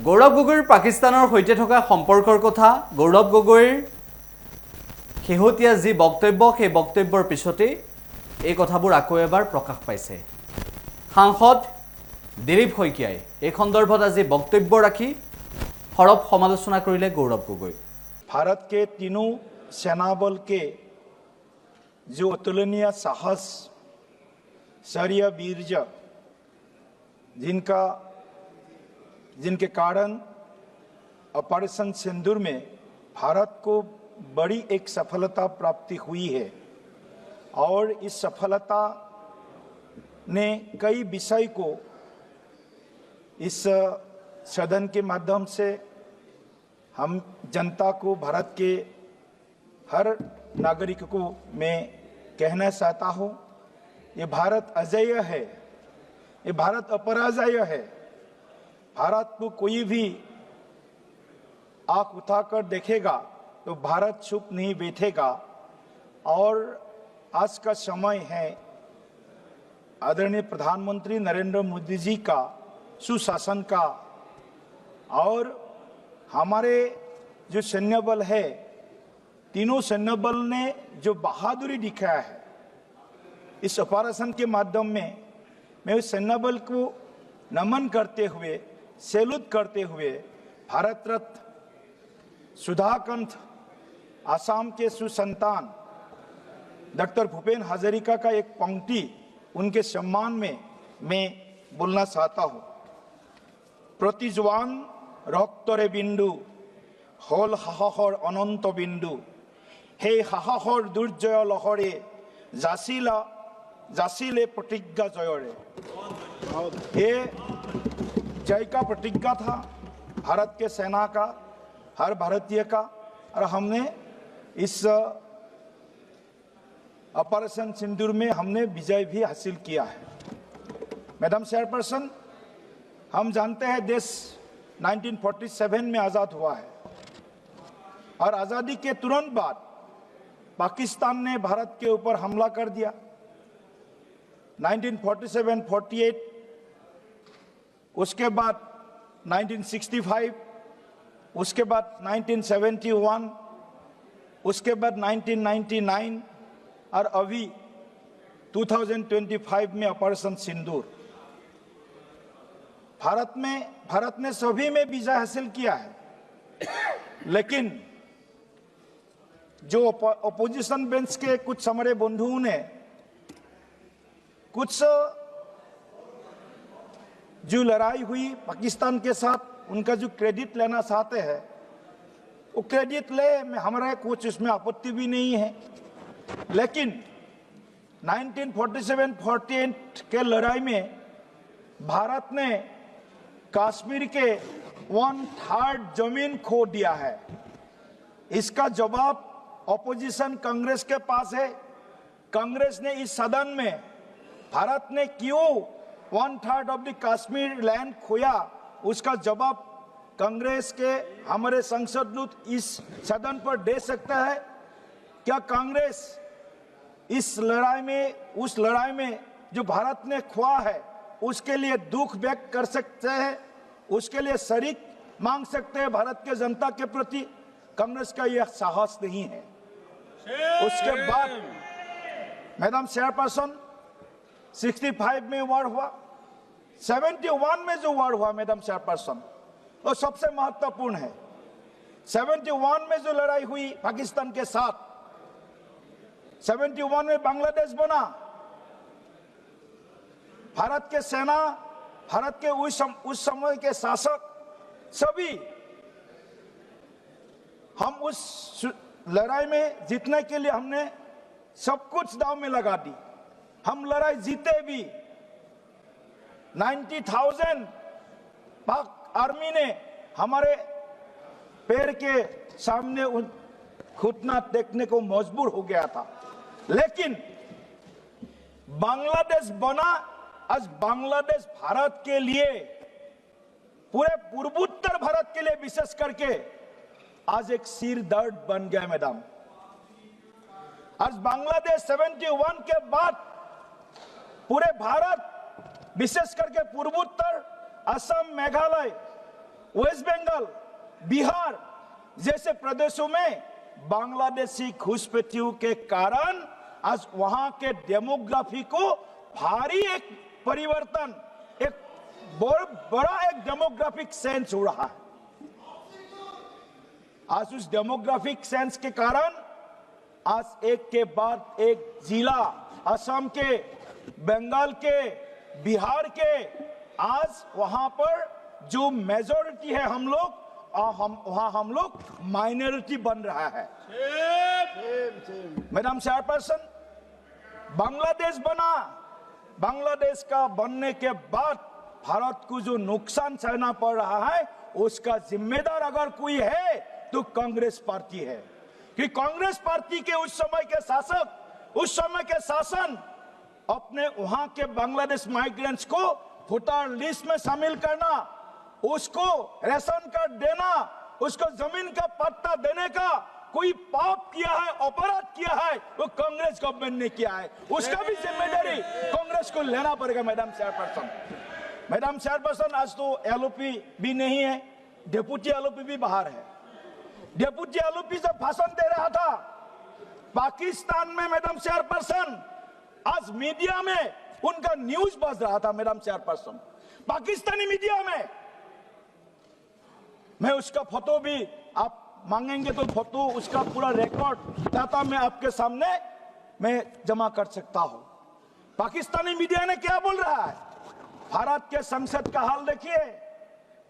গৌৰৱ গগৈৰ পাকিস্তানৰ সৈতে থকা সম্পৰ্কৰ কথা গৌৰৱ গগৈৰ শেহতীয়া যি বক্তব্য সেই বক্তব্যৰ পিছতে এই কথাবোৰ আকৌ এবাৰ প্ৰকাশ পাইছে। সাংসদ দিলীপ শইকীয়াই এই সন্দৰ্ভত আজি বক্তব্য ৰাখি সৰব সমালোচনা কৰিলে গৌৰৱ গগৈ। भारत के तीनों सेना बल के जो अतुलनीय साहस, शौर्य, वीर्य, जिनके कारण ऑपरेशन सिंदूर में भारत को बड़ी एक सफलता प्राप्ति हुई है और इस सफलता ने कई विषय को इस सदन के माध्यम से हम जनता को, भारत के हर नागरिक को मैं कहना चाहता हूँ, ये भारत अजेय है, ये भारत अपराजय है। भारत को कोई भी आंख उठाकर देखेगा तो भारत चुप नहीं बैठेगा। और आज का समय है आदरणीय प्रधानमंत्री नरेंद्र मोदी जी का सुशासन का, और हमारे जो सैन्य बल है, तीनों सैन्य बल ने जो बहादुरी दिखाया है इस ऑपरेशन के माध्यम में, मैं उस सैन्य बल को नमन करते हुए, सैल्यूट करते हुए भारत रत्न सुधाकांत आसाम के सुसंतान डॉक्टर भूपेन हजारिका का एक पंक्ति उनके सम्मान में मैं बोलना चाहता हूँ। प्रति जवान रक्तरे बिंदु हल साहसर अनंत बिंदु, हे साहसर दुर्जय लहरे जासिले प्रतिज्ञा जयरे। ये जय का प्रतिज्ञा था भारत के सेना का, हर भारतीय का, और हमने इस ऑपरेशन सिंदूर में हमने विजय भी हासिल किया है। मैडम चेयरपर्सन, हम जानते हैं देश 1947 में आज़ाद हुआ है और आज़ादी के तुरंत बाद पाकिस्तान ने भारत के ऊपर हमला कर दिया। 1947-48, उसके बाद 1965, उसके बाद 1971, उसके बाद 1999 और अभी 2025 में ऑपरेशन सिंदूर। भारत ने सभी में विजय हासिल किया है, लेकिन जो अपोजिशन बेंच के कुछ हमारे बंधुओं ने कुछ जो लड़ाई हुई पाकिस्तान के साथ, उनका जो क्रेडिट लेना चाहते हैं वो क्रेडिट ले, हमारा कुछ उसमें आपत्ति भी नहीं है। लेकिन 1947-48 के लड़ाई में भारत ने कश्मीर के 1/3 जमीन खो दिया है। इसका जवाब ऑपोजिशन कांग्रेस के पास है। कांग्रेस ने इस सदन में भारत ने क्यों 1/3 ऑफ द कश्मीर लैंड खोया, उसका जवाब कांग्रेस के हमारे सांसद लोग इस सदन पर दे सकता है। क्या कांग्रेस इस लड़ाई में, उस लड़ाई में जो भारत ने खोया है, उसके लिए दुख व्यक्त कर सकते हैं, उसके लिए शरीक मांग सकते हैं भारत के जनता के प्रति? कांग्रेस का यह साहस नहीं है। उसके बाद मैडम चेयरपर्सन, 65 में वार हुआ, 71 में जो वार हुआ मैडम चेयरपर्सन, वो सबसे महत्वपूर्ण है। 71 में जो लड़ाई हुई पाकिस्तान के साथ, 71 में बांग्लादेश बना। भारत के सेना, भारत के उस समय के शासक सभी हम उस लड़ाई में जीतने के लिए हमने सब कुछ दांव में लगा दी। हम लड़ाई जीते भी। 90,000 पाक आर्मी ने हमारे पैर के सामने घुटना टेकने को मजबूर हो गया था। लेकिन बांग्लादेश बना। आज बांग्लादेश भारत के लिए, पूरे पूर्वोत्तर भारत के लिए विशेष करके आज एक सिर दर्द बन गया मैडम। आज बांग्लादेश 71 के बाद पूरे भारत, विशेष करके पूर्वोत्तर, असम, मेघालय, वेस्ट बंगाल, बिहार जैसे प्रदेशों में बांग्लादेशी घुसपैठियों के कारण आज वहां के डेमोग्राफी को भारी एक परिवर्तन, एक बड़ा एक डेमोग्राफिक सेंस हो रहा है। आज उस डेमोग्राफिक सेंस के कारण आज एक के बाद एक जिला, असम के, बंगाल के, बिहार के, आज वहां पर जो मेजॉरिटी है हम लोग, वहां हम लोग माइनॉरिटी बन रहा है। मैडम चेयरपर्सन, बांग्लादेश बना, बांग्लादेश का बनने के बाद भारत को जो नुकसान सहना पड़ रहा है उसका जिम्मेदार अगर कोई है तो कांग्रेस पार्टी है। कि कांग्रेस पार्टी के उस समय के शासक, उस समय के शासन अपने वहां के बांग्लादेश माइग्रेंट्स को वोटर लिस्ट में शामिल करना, उसको राशन कार्ड देना, उसको जमीन का पट्टा देने का कोई पाप किया है, अपराध किया है, वो कांग्रेस गवर्नमेंट ने किया है। उसका भी जिम्मेदारी कांग्रेस को लेना पड़ेगा। मैडम चेयरपर्सन, मैडम चेयरपर्सन, आज तो एलओपी भी नहीं है, डेप्यूटी एलओपी भी बाहर है। डेप्यूटी एलओपी जब भाषण दे रहा था पाकिस्तान में, मैडम चेयरपर्सन, आज मीडिया में उनका न्यूज बज रहा था। मैडम चेयरपर्सन, पाकिस्तानी मीडिया में, मैं उसका फोटो भी, आप मांगेंगे तो फोटो, उसका पूरा रिकॉर्ड डाटा मैं आपके सामने मैं जमा कर सकता हूं। पाकिस्तानी मीडिया ने क्या बोल रहा है? भारत के संसद का हाल देखिए।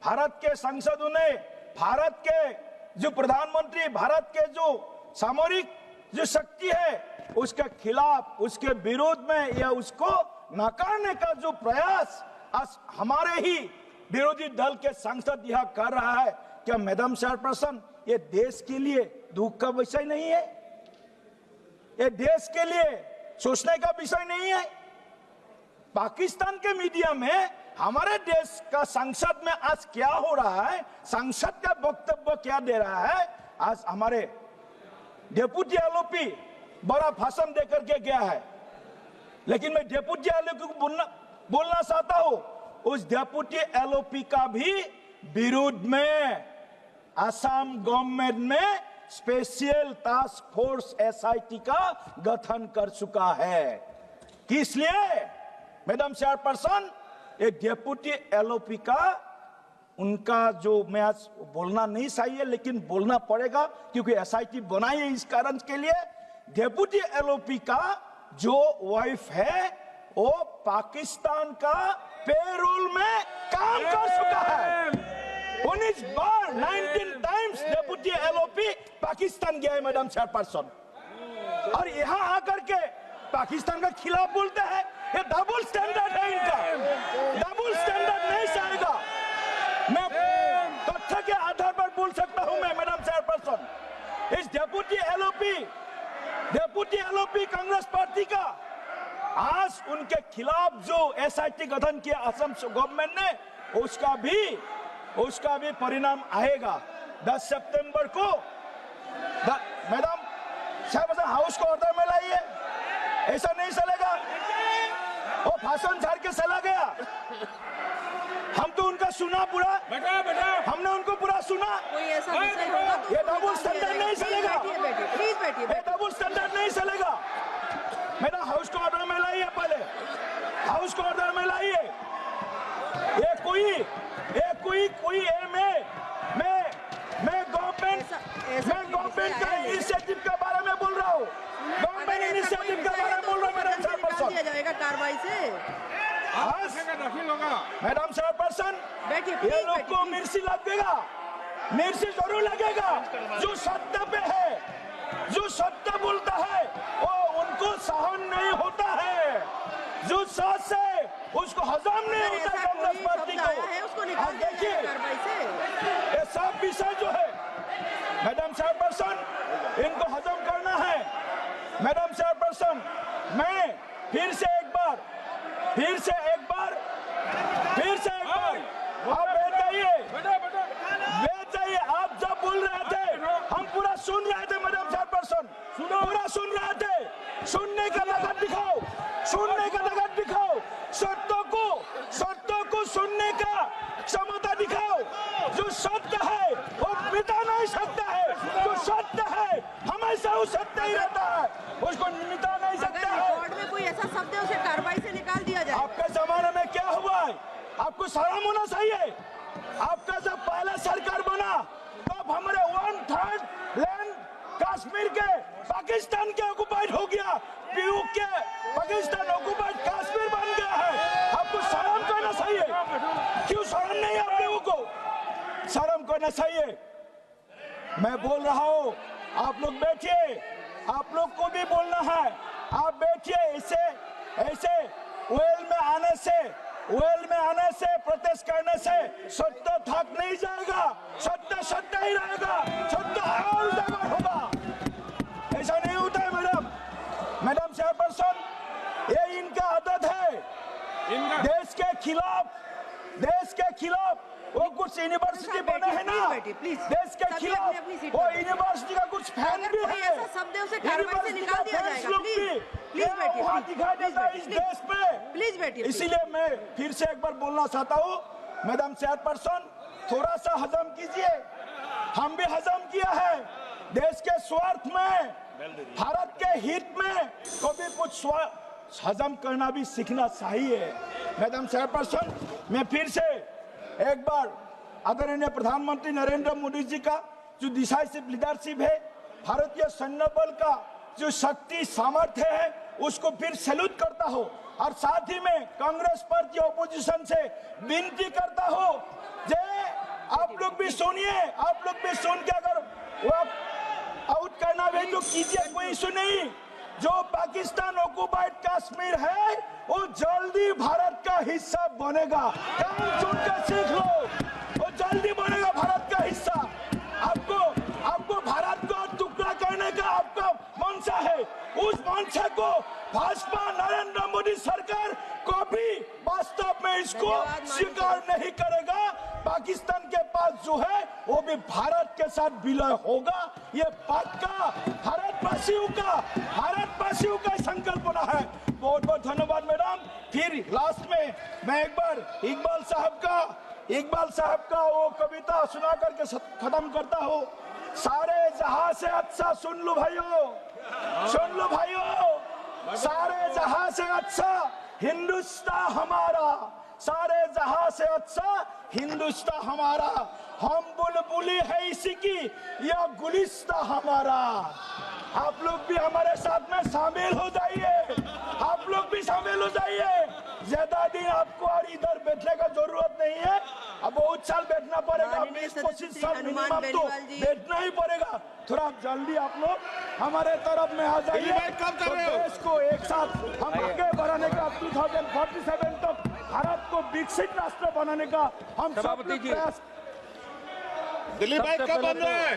भारत के संसदों ने भारत के जो प्रधानमंत्री, भारत के जो सामरिक जो शक्ति है उसके खिलाफ, उसके विरोध में या उसको नकारने का जो प्रयास आज हमारे ही विरोधी दल के सांसद यह कर रहा है, क्या मैडम चेयरपर्सन ये देश के लिए दुख का विषय नहीं है? ये देश के लिए सोचने का विषय नहीं है? पाकिस्तान के मीडिया में हमारे देश का संसद में आज क्या हो रहा है, संसद का वक्तव्य क्या दे रहा है, आज हमारे डेप्यूटी एलओपी बड़ा भाषण देकर के गया है। लेकिन मैं डेप्यूटी एलओपी को बोलना चाहता हूं, उस डेप्यूटी एलओपी का भी विरोध में असम गवर्नमेंट में स्पेशल टास्क फोर्स एसआईटी का गठन कर चुका है। किस लिए? मैडम चेयरपर्सन, एक डेप्यूटी एलओपी का, उनका जो मैं आज बोलना नहीं चाहिए लेकिन बोलना पड़ेगा क्योंकि एसआईटी बनाई है इस कारण के लिए। डेप्यूटी एलओपी का जो वाइफ है वो पाकिस्तान का पेरोल में काम कर चुका है। 19 बार 19 टाइम्स डेप्यूटी एलओपी पाकिस्तान गया है मैडम चेयरपर्सन, और यहाँ आकर के पाकिस्तान का खिलाफ बोलते हैं। ये डबल स्टैंडर्ड है इनका, डबल स्टैंडर्ड नहीं चलेगा। मैं तथ्य के आधार पर बोल सकता हूं मैं मैडम चेयरपर्सन, इस डेप्यूटी एलओपी कांग्रेस पार्टी का आज उनके खिलाफ जो एसआईटी गठन किया असम गवर्नमेंट ने, उसका भी परिणाम आएगा 10 सितंबर को। मैडम चेयरपर्सन, हाउस को ऑर्डर में लाइए, ऐसा नहीं चलेगा। वो भाषण झाड़ के चला गया, हम तो उनका सुना पूरा, हमने उनको पूरा सुना। कोई ऐसा विषय होगा तो ये डबल स्टैंडर्ड नहीं चलेगा, प्लीज बैठिए। ये डबल स्टैंडर्ड नहीं चलेगा। मेरा हाउस को ऑर्डर में लाइए, पहले हाउस को ऑर्डर में लाइए। ये कोई मैं गवर्नमेंट का इनिशिएटिव के बारे में बोल रहा हूँ, गवर्नमेंट इनिशिएटिव के बारे में बोल रहा हूँ मैडम चेयरपर्सन। दिया जाएगा कार्रवाई से। मैडम चेयरपर्सन, ये लोग को मिर्ची लगेगा, मिर्ची जरूर लगेगा। जो सत्ता पे है, जो सत्ता बोलता है वो उनको सहन नहीं होता है, जो साथ से उसको हजम नहीं होता कांग्रेस पार्टी को। आप देखिए ये सब विषय जो है मैडम चेयरपर्सन, इनको हजम करना है। मैडम चेयरपर्सन, मैं फिर से एक बार आप बैठ जाइए। आप जब बोल रहे थे हम पूरा सुन रहे थे मैडम चेयरपर्सन, पूरा सुन रहे थे। सुनने का ताकत दिखाओ, सुनने का ताकत दिखाओ, सत्यों को सुनने का क्षमता दिखाओ। जो सत्य है वो मिटा नहीं सकता है। जो सत्य है हमेशा वो सत्य ही रहता है, उसको मिटा नहीं अगर सकता है। रिकॉर्ड में कोई ऐसा शब्द है उसे कार्रवाई से निकाल दिया जाए। आपके जमाने में क्या हुआ है, आपको शर्म होना चाहिए। आपका जब पहला सरकार बना तब हमारे 1/3 लैंड कश्मीर के पाकिस्तान के ऑक्युपाइड हो गया, पीयू के पाकिस्तान ऑक्युपाइड कश्मीर बन गया है। आपको शर्म करना चाहिए। क्यों शर्म नहीं आप लोगों को? शर्म करना चाहिए। मैं बोल रहा हूँ, आप लोग बैठिए, आप लोग को भी बोलना है। आप बैठिए। ऐसे वेल में आने से प्रोटेस्ट करने से सत्य थक नहीं जाएगा। सत्य ही रहेगा। सत्य और उजागर होगा। ऐसा नहीं होता है मैडम चेयरपर्सन, ये इनका आदत है। देश के खिलाफ वो कुछ यूनिवर्सिटी बने हैं ना, देश के खिलाफ वो यूनिवर्सिटी का कुछ फैन भी है। ऐसा शब्द है उसे कार्रवाई से निकाल दिया जाएगा। प्लीज बैठिए। इस देश में प्लीज बैठिए। इसीलिए मैं फिर से एक बार बोलना चाहता हूँ, मैडम चेयरपर्सन थोड़ा सा हजम कीजिए। हम भी हजम किया है। देश के स्वार्थ में, भारत के हित में कभी कुछ हजम करना भी सीखना चाहिए। मैडम चेयरपर्सन, मैं फिर से एक बार आदरणीय प्रधानमंत्री नरेंद्र मोदी जी का जो डिसाइसिव लीडरशिप है, भारतीय सैन्य बल का जो शक्ति सामर्थ्य है, उसको फिर सैल्यूट करता हूं। और साथ ही में कांग्रेस पार्टी ऑपोजिशन से विनती करता हूं, जे आप लोग भी सुनिए, आप लोग भी सुन के अगर वो आउट करना है तो कीजिए, कोई इशू नहीं। जो पाकिस्तान ऑक्युपाइड कश्मीर है वो जल्दी भारत का हिस्सा बनेगा। काम सुन के सीख लो, वो जल्दी बनेगा भारत का हिस्सा। आपको भारत को टुकड़ा करने का आपका मंशा है, उस मंशा को भाजपा नरेंद्र मोदी सरकार कभी वास्तव में इसको स्वीकार नहीं करेगा। पाकिस्तान के पास जो है वो भी भारत के साथ विलय होगा, ये पक्का भारतवासियों का संकल्पना है। बहुत बहुत धन्यवाद मैडम। फिर लास्ट में मैं एक बार इकबाल साहब का वो कविता सुना करके खत्म करता हूँ। सारे जहां से अच्छा सुन लो भाइयों, सारे जहां से अच्छा हिंदुस्तान हमारा, सारे जहां से अच्छा हिंदुस्तान हमारा। हम बुलबुली है इसी की, यह गुलिस्ता हमारा। आप लोग भी हमारे साथ में शामिल हो जाइए, आप लोग भी शामिल हो जाइए। ज्यादा दिन आपको और इधर बैठने का जरूरत नहीं है। अब बहुत साल बैठना पड़ेगा, 20-25 साल मिनिमम तो बैठना ही पड़ेगा। थोड़ा जल्दी आप लोग हमारे तरफ में आ जाइए। तो देश को एक साथ हम आगे बढ़ाने का 2047 तक भारत को विकसित राष्ट्र बनाने का हम सब प्रयास। दिलीप भाई कब बन रहे हैं?